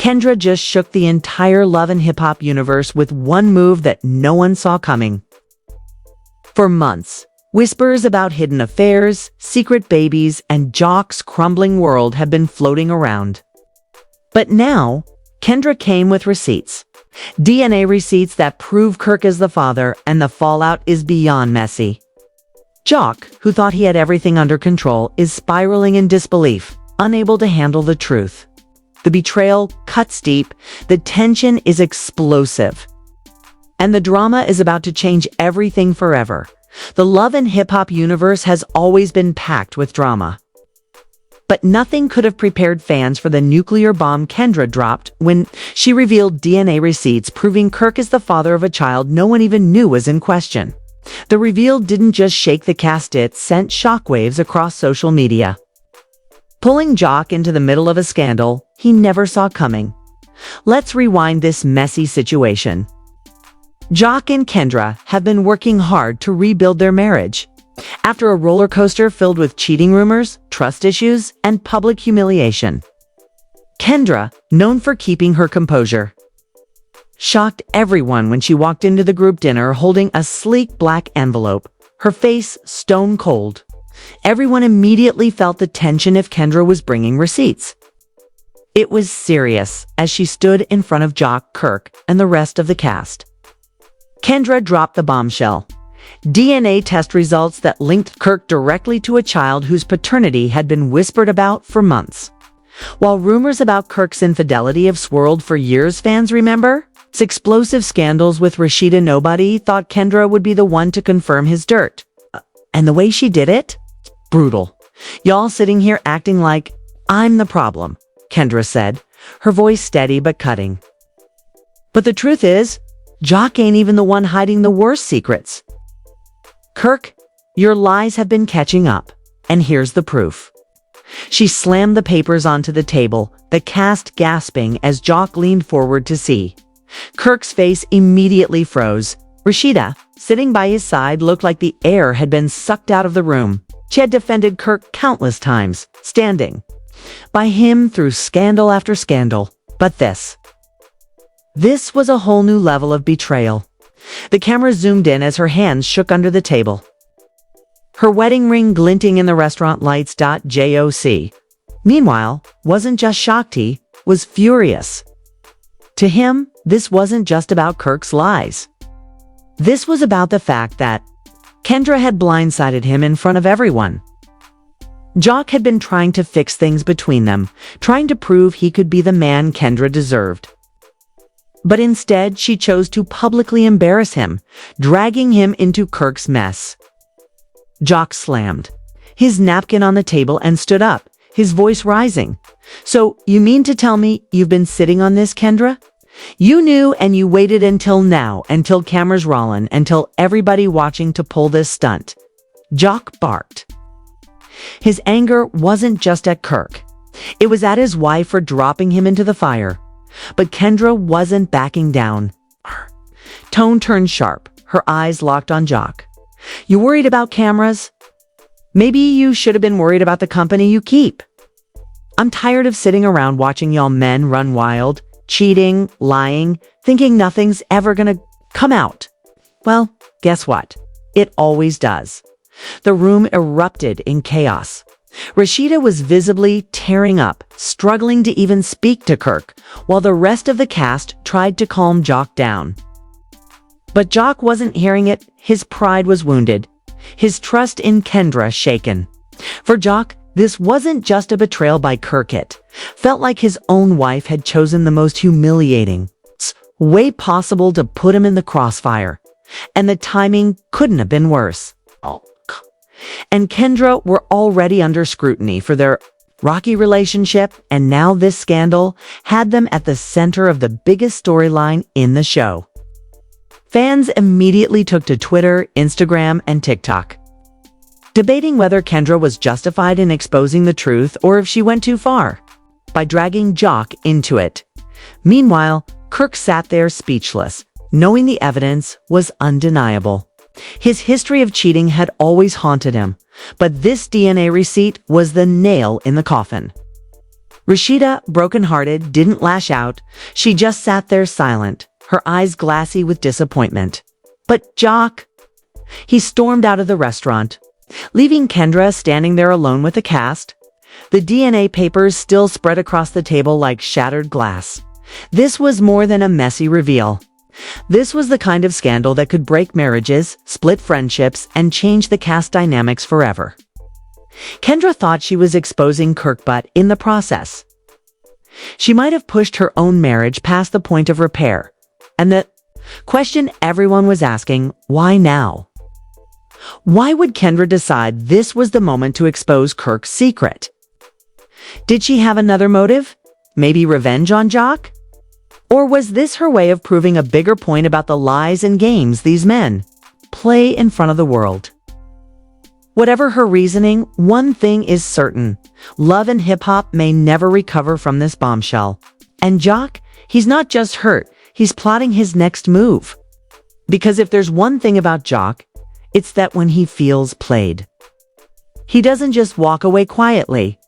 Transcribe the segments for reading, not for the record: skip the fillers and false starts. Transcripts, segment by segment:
Kendra just shook the entire Love and Hip Hop universe with one move that no one saw coming. For months, whispers about hidden affairs, secret babies, and Jock's crumbling world have been floating around. But now, Kendra came with receipts. DNA receipts that prove Kirk is the father, and the fallout is beyond messy. Jock, who thought he had everything under control, is spiraling in disbelief, unable to handle the truth. The betrayal cuts deep, the tension is explosive. And the drama is about to change everything forever. The Love and Hip Hop universe has always been packed with drama. But nothing could have prepared fans for the nuclear bomb Kendra dropped when she revealed DNA receipts proving Kirk is the father of a child no one even knew was in question. The reveal didn't just shake the cast, it sent shockwaves across social media. Pulling Jock into the middle of a scandal he never saw coming. Let's rewind this messy situation. Jock and Kendra have been working hard to rebuild their marriage. After a roller coaster filled with cheating rumors, trust issues, and public humiliation. Kendra, known for keeping her composure, shocked everyone when she walked into the group dinner holding a sleek black envelope, her face stone cold. Everyone immediately felt the tension if Kendra was bringing receipts. It was serious as she stood in front of Jock, Kirk, and the rest of the cast. Kendra dropped the bombshell. DNA test results that linked Kirk directly to a child whose paternity had been whispered about for months. While rumors about Kirk's infidelity have swirled for years, fans remember explosive scandals with Rashida. Nobody thought Kendra would be the one to confirm his dirt. And the way she did it? Brutal. Y'all sitting here acting like I'm the problem, Kendra said, her voice steady but cutting. But the truth is, Jock ain't even the one hiding the worst secrets. Kirk, your lies have been catching up, and here's the proof. She slammed the papers onto the table, the cast gasping as Jock leaned forward to see. Kirk's face immediately froze. Rashida, sitting by his side, looked like the air had been sucked out of the room. She had defended Kirk countless times, standing by him through scandal after scandal. But this was a whole new level of betrayal. The camera zoomed in as her hands shook under the table. Her wedding ring glinting in the restaurant lights. Joc. Meanwhile, wasn't just shocked, he was furious. To him, this wasn't just about Kirk's lies. This was about the fact that Kendra had blindsided him in front of everyone. Jock had been trying to fix things between them, trying to prove he could be the man Kendra deserved. But instead, she chose to publicly embarrass him, dragging him into Kirk's mess. Jock slammed his napkin on the table and stood up, his voice rising. So, you mean to tell me you've been sitting on this, Kendra? You knew and you waited until now, until cameras rollin', until everybody watching to pull this stunt. Jock barked. His anger wasn't just at Kirk. It was at his wife for dropping him into the fire. But Kendra wasn't backing down. Her tone turned sharp, her eyes locked on Jock. You worried about cameras? Maybe you should have been worried about the company you keep. I'm tired of sitting around watching y'all men run wild, cheating, lying, thinking nothing's ever gonna come out. Well, guess what? It always does. The room erupted in chaos. Rashida was visibly tearing up, struggling to even speak to Kirk, while the rest of the cast tried to calm Jock down. But Jock wasn't hearing it. His pride was wounded, his trust in Kendra shaken. For Jock, this wasn't just a betrayal by Kirk. It felt like his own wife had chosen the most humiliating way possible to put him in the crossfire. And the timing couldn't have been worse. And Kendra were already under scrutiny for their rocky relationship, and now this scandal had them at the center of the biggest storyline in the show. Fans immediately took to Twitter, Instagram, and TikTok, debating whether Kendra was justified in exposing the truth or if she went too far by dragging Jock into it. Meanwhile, Kirk sat there speechless, knowing the evidence was undeniable. His history of cheating had always haunted him, but this DNA receipt was the nail in the coffin. Rashida, brokenhearted, didn't lash out. She just sat there silent, her eyes glassy with disappointment. But Jock, he stormed out of the restaurant, leaving Kendra standing there alone with the cast. The DNA papers still spread across the table like shattered glass. This was more than a messy reveal. This was the kind of scandal that could break marriages, split friendships, and change the cast dynamics forever. Kendra thought she was exposing Kirk, but in the process, she might have pushed her own marriage past the point of repair. And the question everyone was asking, why now? Why would Kendra decide this was the moment to expose Kirk's secret? Did she have another motive? Maybe revenge on Jock? Or was this her way of proving a bigger point about the lies and games these men play in front of the world? Whatever her reasoning, one thing is certain. Love and hip-hop may never recover from this bombshell. And Jock, he's not just hurt, he's plotting his next move. Because if there's one thing about Jock, it's that when he feels played, he doesn't just walk away quietly.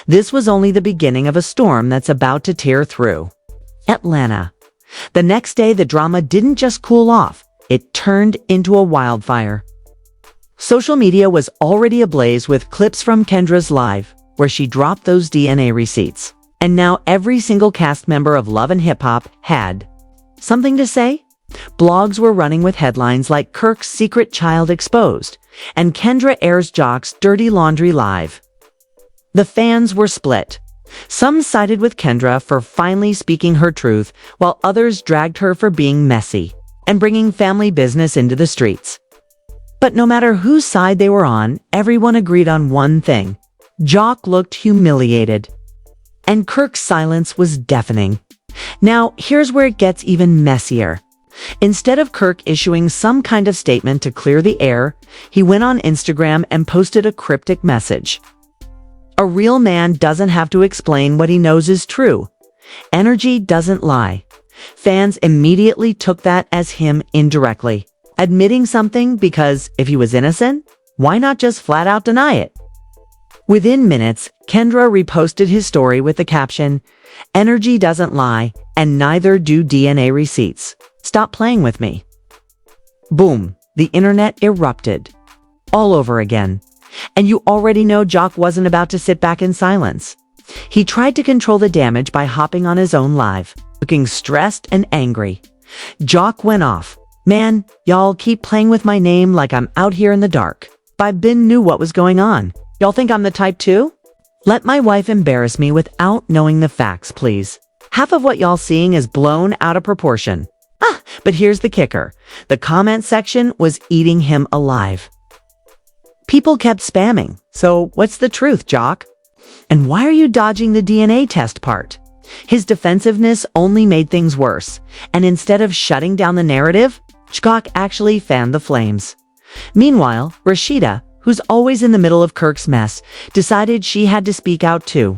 This was only the beginning of a storm that's about to tear through Atlanta. The next day, the drama didn't just cool off, it turned into a wildfire. Social media was already ablaze with clips from Kendra's live, where she dropped those DNA receipts. And now every single cast member of Love and Hip Hop had something to say. Blogs were running with headlines like Kirk's secret child exposed, and Kendra airs Jock's dirty laundry live. The fans were split. Some sided with Kendra for finally speaking her truth, while others dragged her for being messy and bringing family business into the streets. But no matter whose side they were on, everyone agreed on one thing. Jock looked humiliated. And Kirk's silence was deafening. Now, here's where it gets even messier. Instead of Kirk issuing some kind of statement to clear the air, he went on Instagram and posted a cryptic message. A real man doesn't have to explain what he knows is true. Energy doesn't lie. Fans immediately took that as him indirectly admitting something, because if he was innocent, why not just flat out deny it? Within minutes, Kendra reposted his story with the caption, "Energy doesn't lie, and neither do DNA receipts. Stop playing with me." Boom, the internet erupted. All over again. And you already know Jock wasn't about to sit back in silence. He tried to control the damage by hopping on his own live, looking stressed and angry. Jock went off. "Man, y'all keep playing with my name like I'm out here in the dark. I been knew what was going on. Y'all think I'm the type too? Let my wife embarrass me without knowing the facts, please. Half of what y'all seeing is blown out of proportion." But here's the kicker. The comment section was eating him alive. People kept spamming. "So what's the truth, Jock? And why are you dodging the DNA test part?" His defensiveness only made things worse. And instead of shutting down the narrative, Jock actually fanned the flames. Meanwhile, Rashida, who's always in the middle of Kirk's mess, decided she had to speak out too.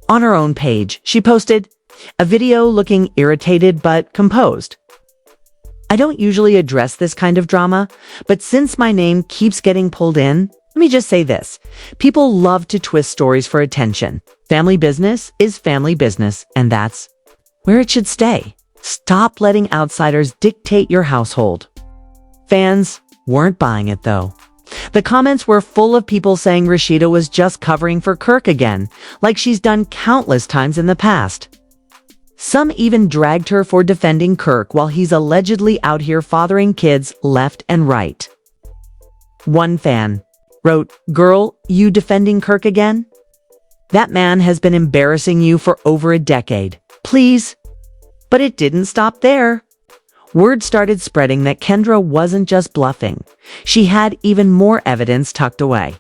On her own page, she posted a video looking irritated but composed. "I don't usually address this kind of drama, but since my name keeps getting pulled in, let me just say this. People love to twist stories for attention. Family business is family business, and that's where it should stay. Stop letting outsiders dictate your household." Fans weren't buying it though. The comments were full of people saying Rashida was just covering for Kirk again, like she's done countless times in the past. Some even dragged her for defending Kirk while he's allegedly out here fathering kids left and right. One fan wrote, "Girl, you defending Kirk again? That man has been embarrassing you for over a decade. Please." But it didn't stop there. Word started spreading that Kendra wasn't just bluffing. She had even more evidence tucked away.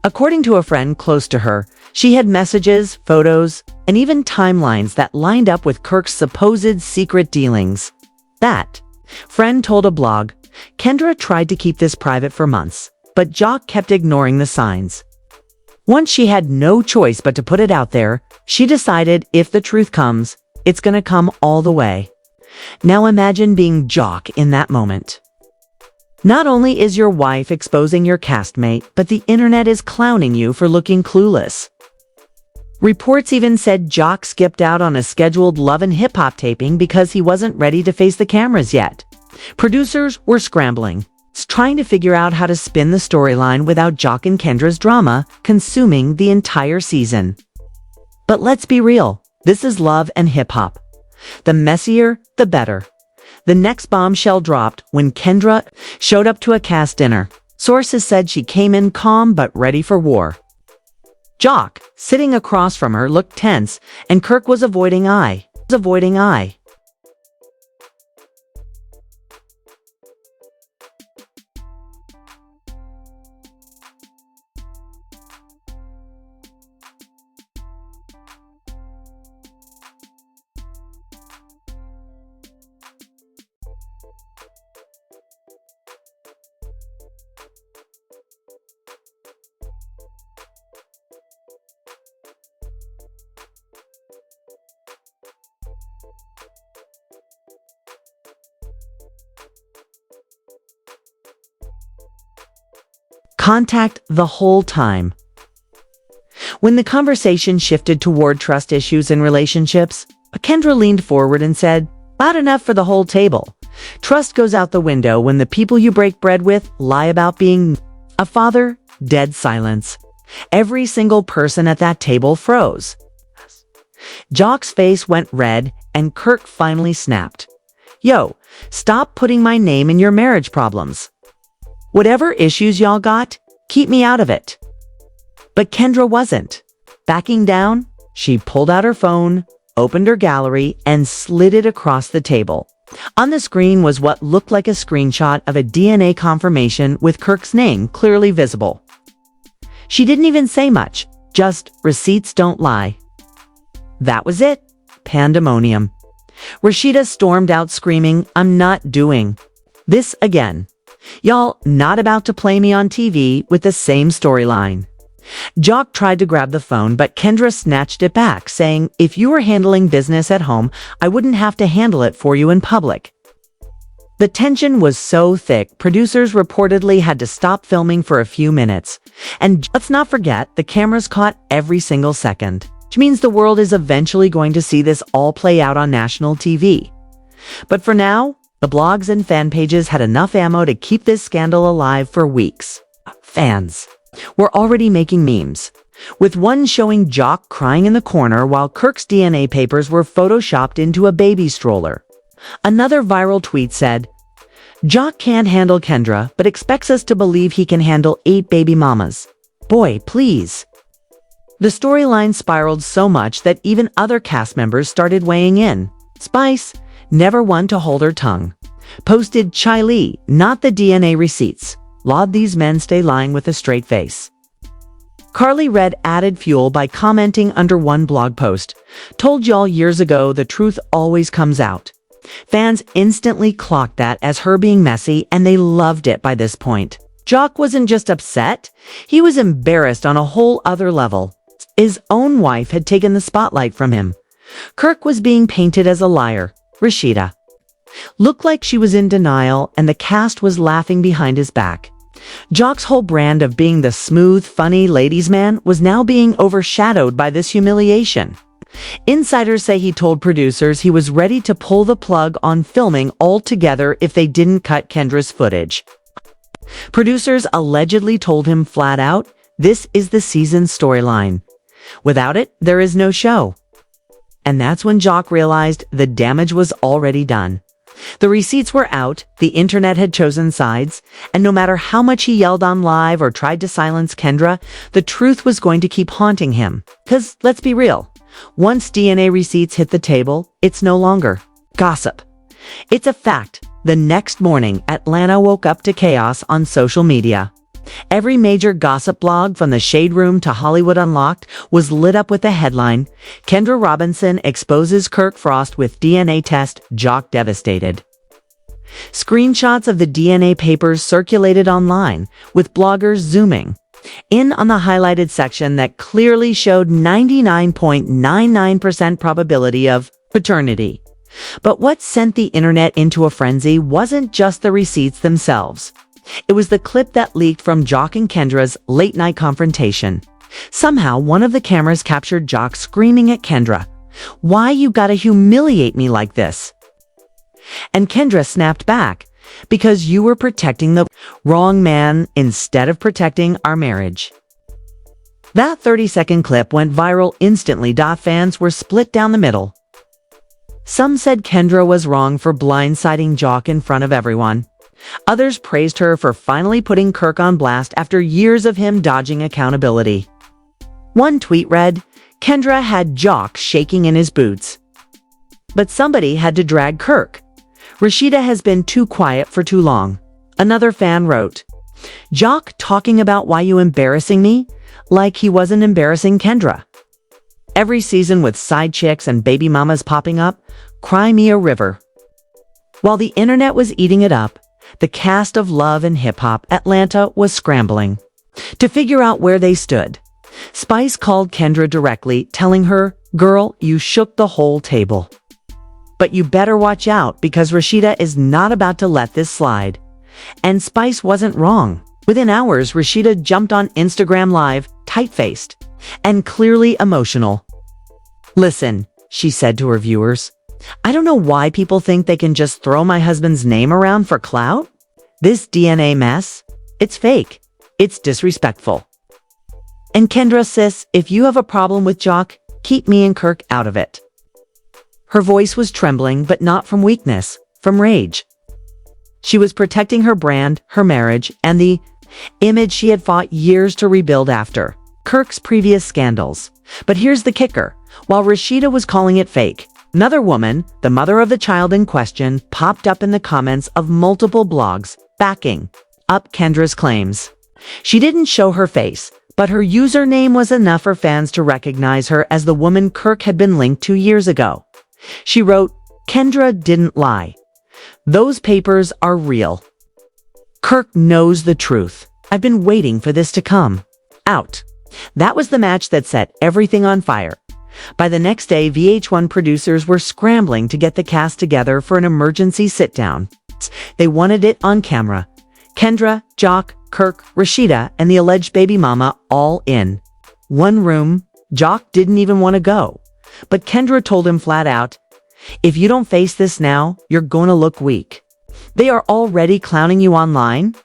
According to a friend close to her, she had messages, photos, and even timelines that lined up with Kirk's supposed secret dealings. That friend told a blog, Kendra tried to keep this private for months, but Jock kept ignoring the signs. Once she had no choice but to put it out there, she decided if the truth comes, it's gonna come all the way. Now imagine being Jock in that moment. Not only is your wife exposing your castmate, but the internet is clowning you for looking clueless. Reports even said Jock skipped out on a scheduled Love and Hip Hop taping because he wasn't ready to face the cameras yet. Producers were scrambling, trying to figure out how to spin the storyline without Jock and Kendra's drama consuming the entire season. But let's be real, this is Love and Hip Hop. The messier, the better. The next bombshell dropped when Kendra showed up to a cast dinner. Sources said she came in calm but ready for war. Jock, sitting across from her, looked tense, and Kirk was avoiding eye. Contact the whole time. When the conversation shifted toward trust issues in relationships, Kendra leaned forward and said, "About enough for the whole table. Trust goes out the window when the people you break bread with lie about being a father." Dead silence. Every single person at that table froze. Jock's face went red, and Kirk finally snapped. "Yo, stop putting my name in your marriage problems. Whatever issues y'all got, keep me out of it." But Kendra wasn't. Backing down, she pulled out her phone, opened her gallery, and slid it across the table. On the screen was what looked like a screenshot of a DNA confirmation with Kirk's name clearly visible. She didn't even say much, just "receipts don't lie." That was it. Pandemonium. Rashida stormed out screaming, "I'm not doing this again. Y'all not about to play me on TV with the same storyline." Jock tried to grab the phone, but Kendra snatched it back, saying, "If you were handling business at home, I wouldn't have to handle it for you in public." The tension was so thick, producers reportedly had to stop filming for a few minutes. And let's not forget, the cameras caught every single second, which means the world is eventually going to see this all play out on national TV. But for now, the blogs and fan pages had enough ammo to keep this scandal alive for weeks. Fans were already making memes, with one showing Jock crying in the corner while Kirk's DNA papers were photoshopped into a baby stroller. Another viral tweet said, "Jock can't handle Kendra, but expects us to believe he can handle 8 baby mamas. Boy, please." The storyline spiraled so much that even other cast members started weighing in. Spice, never one to hold her tongue, posted, "Chai-Li, not the DNA receipts. Laud these men stay lying with a straight face." Carly Red added fuel by commenting under one blog post, "Told y'all years ago the truth always comes out." Fans instantly clocked that as her being messy, and they loved it by this point. Jock wasn't just upset, he was embarrassed on a whole other level. His own wife had taken the spotlight from him. Kirk was being painted as a liar. Rashida looked like she was in denial, and the cast was laughing behind his back. Jock's whole brand of being the smooth, funny ladies' man was now being overshadowed by this humiliation. Insiders say he told producers he was ready to pull the plug on filming altogether if they didn't cut Kendra's footage. Producers allegedly told him flat out, "This is the season's storyline. Without it, there is no show." And that's when Jock realized the damage was already done. The receipts were out, the internet had chosen sides, and no matter how much he yelled on live or tried to silence Kendra, the truth was going to keep haunting him. 'Cause let's be real, once DNA receipts hit the table, it's no longer gossip. It's a fact. The next morning, Atlanta woke up to chaos on social media. Every major gossip blog, from the Shade Room to Hollywood Unlocked, was lit up with the headline, "Kendra Robinson exposes Kirk Frost with DNA test, Jock devastated." Screenshots of the DNA papers circulated online, with bloggers zooming in on the highlighted section that clearly showed 99.99% probability of paternity. But what sent the internet into a frenzy wasn't just the receipts themselves. It was the clip that leaked from Jock and Kendra's late-night confrontation. Somehow, one of the cameras captured Jock screaming at Kendra, "Why you gotta humiliate me like this?" And Kendra snapped back, "Because you were protecting the wrong man instead of protecting our marriage." That 30-second clip went viral instantly. Fans were split down the middle. Some said Kendra was wrong for blindsiding Jock in front of everyone. Others praised her for finally putting Kirk on blast after years of him dodging accountability. One tweet read, "Kendra had Jock shaking in his boots. But somebody had to drag Kirk. Rashida has been too quiet for too long." Another fan wrote, "Jock talking about why you embarrassing me? Like he wasn't embarrassing Kendra. Every season with side chicks and baby mamas popping up, cry me a river." While the internet was eating it up, the cast of Love and Hip Hop Atlanta was scrambling to figure out where they stood. Spice called Kendra directly, telling her, "Girl, you shook the whole table. But you better watch out because Rashida is not about to let this slide." And Spice wasn't wrong. Within hours, Rashida jumped on Instagram Live, tight-faced and clearly emotional. "Listen," she said to her viewers, "I don't know why people think they can just throw my husband's name around for clout. This DNA mess, it's fake. It's disrespectful. And Kendra sis, if you have a problem with Jock, keep me and Kirk out of it." Her voice was trembling, but not from weakness, from rage. She was protecting her brand, her marriage, and the image she had fought years to rebuild after Kirk's previous scandals. But here's the kicker. While Rashida was calling it fake, another woman, the mother of the child in question, popped up in the comments of multiple blogs, backing up Kendra's claims. She didn't show her face, but her username was enough for fans to recognize her as the woman Kirk had been linked to years ago. She wrote, "Kendra didn't lie. Those papers are real. Kirk knows the truth. I've been waiting for this to come out." That was the match that set everything on fire. By the next day, VH1 producers were scrambling to get the cast together for an emergency sit-down. They wanted it on camera. Kendra, Jock, Kirk, Rashida, and the alleged baby mama all in one room. Jock didn't even want to go, but Kendra told him flat out, "If you don't face this now, you're going to look weak. They are already clowning you online."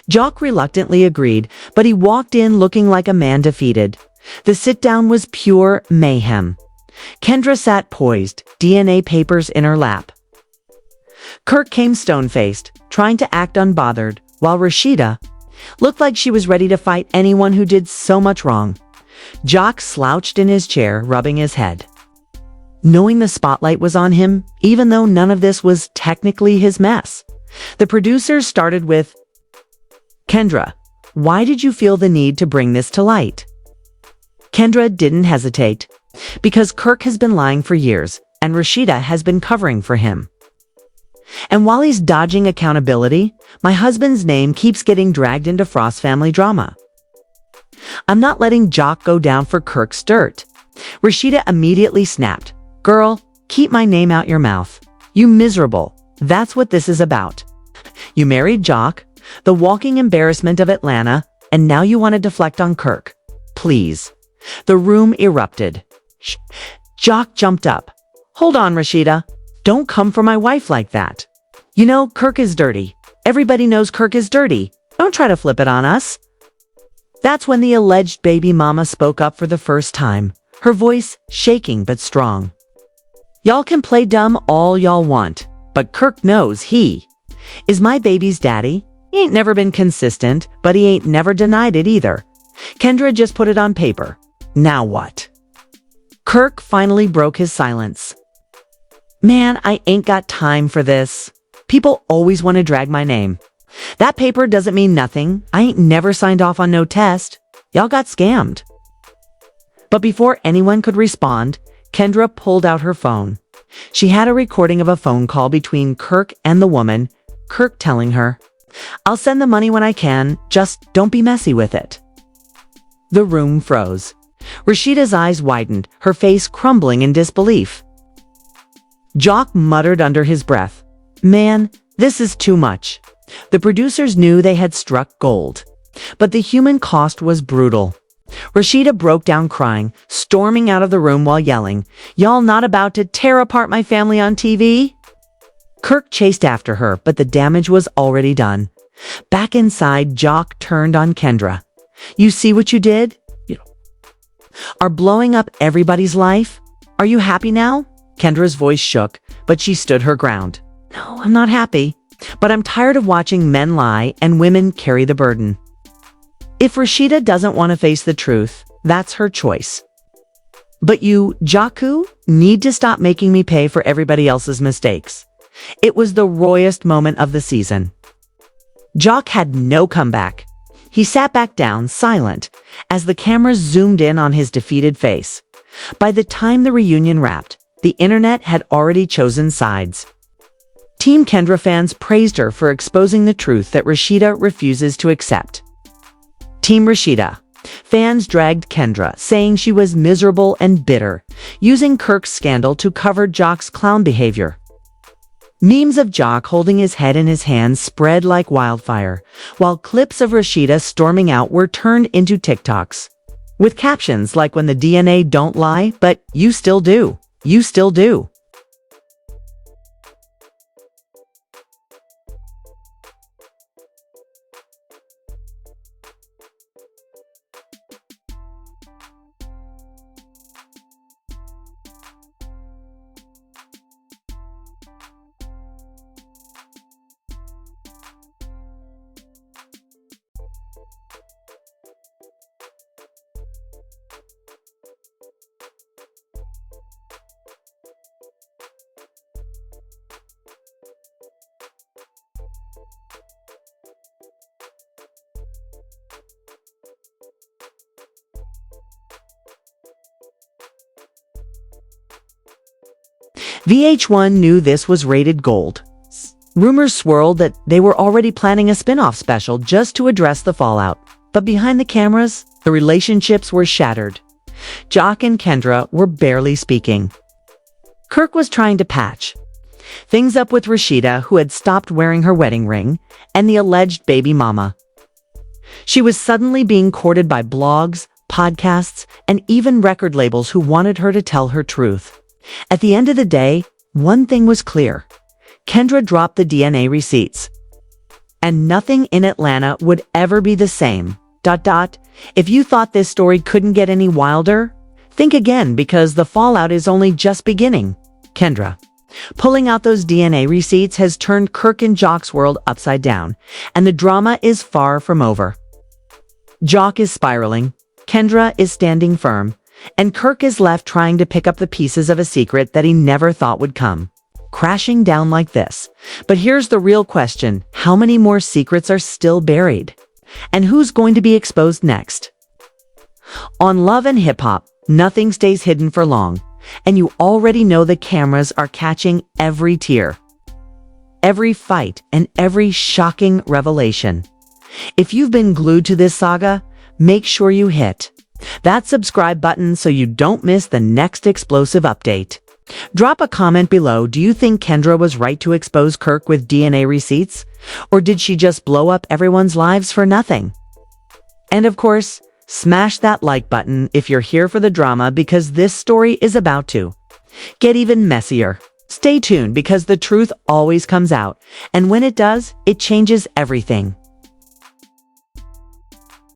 Jock reluctantly agreed, but he walked in looking like a man defeated. The sit-down was pure mayhem. Kendra sat poised, DNA papers in her lap. Kirk came stone-faced, trying to act unbothered, while Rashida looked like she was ready to fight anyone who did so much wrong. Jock slouched in his chair, rubbing his head, knowing the spotlight was on him, even though none of this was technically his mess. The producers started with, "Kendra, why did you feel the need to bring this to light?" Kendra didn't hesitate. "Because Kirk has been lying for years, and Rashida has been covering for him. And while he's dodging accountability, my husband's name keeps getting dragged into Frost family drama. I'm not letting Jock go down for Kirk's dirt." Rashida immediately snapped, "Girl, keep my name out your mouth. You miserable. That's what this is about. You married Jock, the walking embarrassment of Atlanta, and now you want to deflect on Kirk. Please." The room erupted. Jock jumped up. "Hold on, Rashida. Don't come for my wife like that. You know, Kirk is dirty. Everybody knows Kirk is dirty. Don't try to flip it on us." That's when the alleged baby mama spoke up for the first time, her voice shaking but strong. "Y'all can play dumb all y'all want, but Kirk knows he is my baby's daddy. He ain't never been consistent, but he ain't never denied it either. Kendra just put it on paper. Now what?" Kirk finally broke his silence. "Man, I ain't got time for this. People always want to drag my name. That paper doesn't mean nothing. I ain't never signed off on no test. Y'all got scammed." But before anyone could respond, Kendra pulled out her phone. She had a recording of a phone call between Kirk and the woman, Kirk telling her, "I'll send the money when I can, just don't be messy with it." The room froze. Rashida's eyes widened, her face crumbling in disbelief. Jock muttered under his breath, "Man, this is too much." The producers knew they had struck gold, but the human cost was brutal. Rashida broke down crying, storming out of the room while yelling, "Y'all not about to tear apart my family on TV?" Kirk chased after her, but the damage was already done. Back inside, Jock turned on Kendra. "You see what you did? Are blowing up everybody's life? Are you happy now?" Kendra's voice shook, but she stood her ground. "No, I'm not happy, but I'm tired of watching men lie and women carry the burden. If Rashida doesn't want to face the truth, that's her choice. But you, Jaku, need to stop making me pay for everybody else's mistakes." It was the royest moment of the season. Jock had no comeback. He sat back down, silent, as the cameras zoomed in on his defeated face. By the time the reunion wrapped, the internet had already chosen sides. Team Kendra fans praised her for exposing the truth that Rashida refuses to accept. Team Rashida fans dragged Kendra, saying she was miserable and bitter, using Kirk's scandal to cover Jock's clown behavior. Memes of Jock holding his head in his hands spread like wildfire, while clips of Rashida storming out were turned into TikToks, with captions like "When the DNA don't lie, but you still do. You still do." VH1 knew this was rated gold. Rumors swirled that they were already planning a spin-off special just to address the fallout. But behind the cameras, the relationships were shattered. Jock and Kendra were barely speaking. Kirk was trying to patch things up with Rashida, who had stopped wearing her wedding ring, and the alleged baby mama. She was suddenly being courted by blogs, podcasts, and even record labels who wanted her to tell her truth. At the end of the day, one thing was clear. Kendra dropped the DNA receipts. And nothing in Atlanta would ever be the same. ... If you thought this story couldn't get any wilder, think again, because the fallout is only just beginning. Kendra pulling out those DNA receipts has turned Kirk and Jock's world upside down, and the drama is far from over. Jock is spiraling, Kendra is standing firm, and Kirk is left trying to pick up the pieces of a secret that he never thought would come crashing down like this. But here's the real question: how many more secrets are still buried? And who's going to be exposed next? On Love and Hip Hop, nothing stays hidden for long, and you already know the cameras are catching every tear, every fight, and every shocking revelation. If you've been glued to this saga, make sure you hit that subscribe button so you don't miss the next explosive update. Drop a comment below. Do you think Kendra was right to expose Kirk with DNA receipts? Or did she just blow up everyone's lives for nothing? And of course, smash that like button if you're here for the drama, because this story is about to get even messier. Stay tuned, because the truth always comes out, and when it does, it changes everything.